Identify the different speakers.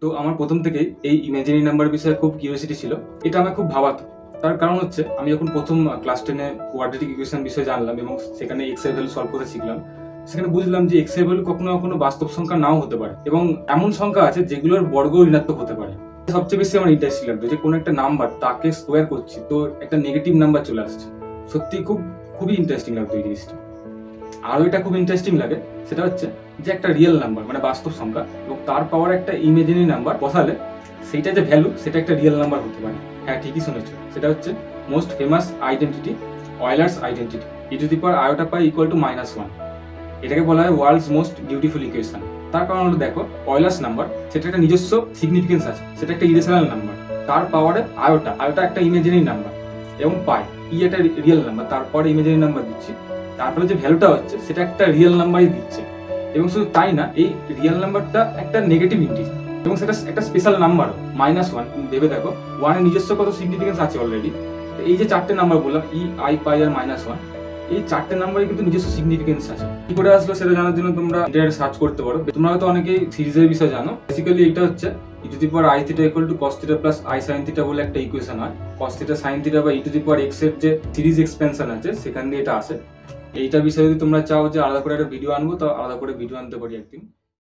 Speaker 1: তো আমার প্রথম থেকেই এই ইমাজিনারি নাম্বার বিষয়ে খুব কিউরিওসিটি ছিল। এটা আমার খুব ভাবাতো। তার কারণ হচ্ছে আমি যখন প্রথম ক্লাস 10 এ কোয়াড্রেটিক ইকুয়েশন বিষয়ে জানলাম এবং সেখানে এক্স এর ভ্যালু সলভ করতে শিখলাম, সেখানে বুঝলাম যে এক্স এর ভ্যালু কখনো কখনো বাস্তব সংখ্যা নাও হতে পারে এবং এমন সংখ্যা আছে যেগুলোর বর্গ ঋণাত্মক হতে পারে। সবচেয়ে বেশি আমার ইন্টারেস্টিং লাগতো যে কোনো একটা নাম্বার তাকে স্কোয়ার করছি তো একটা নেগেটিভ নাম্বার চলে আসছে। সত্যি খুবই ইন্টারেস্টিং লাগতো এই জিনিসটা। আরও এটা খুব ইন্টারেস্টিং লাগে, সেটা হচ্ছে যে একটা রিয়েল নাম্বার মানে বাস্তব সংখ্যা এবং তার পাওয়ার একটা ইমেজিনারি নাম্বার বসালে সেইটা যে ভ্যালু সেটা একটা রিয়েল নাম্বার হতে পারে। হ্যাঁ, ঠিকই শুনেছো, সেটা হচ্ছে most famous identity, Euler's identity, e⁻i equal to -1। এটাকে বলা হয় ওয়ার্ল্ডস মোস্ট বিউটিফুল ইকুয়েশন। তার কারণ হলো দেখো, অয়েলার্স নাম্বার সেটা একটা নিজস্ব সিগনিফিকেন্স আছে, সেটা একটা ইরেশনাল নাম্বার। তার পাওয়ারে আয়োটা একটা ইমেজিনারি নাম্বার এবং পাই একটা রিয়েল নাম্বার, তারপরে ইমেজিনারি নাম্বার দিচ্ছি, তারপরে যে ভ্যালুটা হচ্ছে সেটা একটা রিয়েল নাম্বারই দিচ্ছে। এবং শুধু তাই না, এই রিয়েল নাম্বারটা একটা নেগেটিভ ইন্টিজার এবং সেটা একটা স্পেশাল নাম্বার -1। ভেবে দেখো, 1 এর নিজস্ব কত সিগনিফিকেন্স আছে অলরেডি। এই যে চারটে নাম্বার বললাম, i, পাই আর -1, এই চারটে নাম্বারে কিন্তু নিজস্ব সিগনিফিকেন্স আছে। কি করে আসলো সেটা জানার জন্য তোমরা ইন্টারনেটে সার্চ করতে পারো। তোমরা হয়তো অনেকেই সিরিজের বিষয়ে জানো। বেসিক্যালি এটা হচ্ছে e⁻i⁻ equal to cos θ plus i sin θ বলে একটা ইকুয়েশন হয়। cos θ sin θ বা e⁻x এর যে সিরিজ এক্সপেনশন আছে সেখান দিয়ে এটা আসে। এইটা বিষয়ে যদি তোমরা চাও যে আলাদা করে একটা ভিডিও আনবো, তো আলাদা করে ভিডিও আনতে পারি একদিন।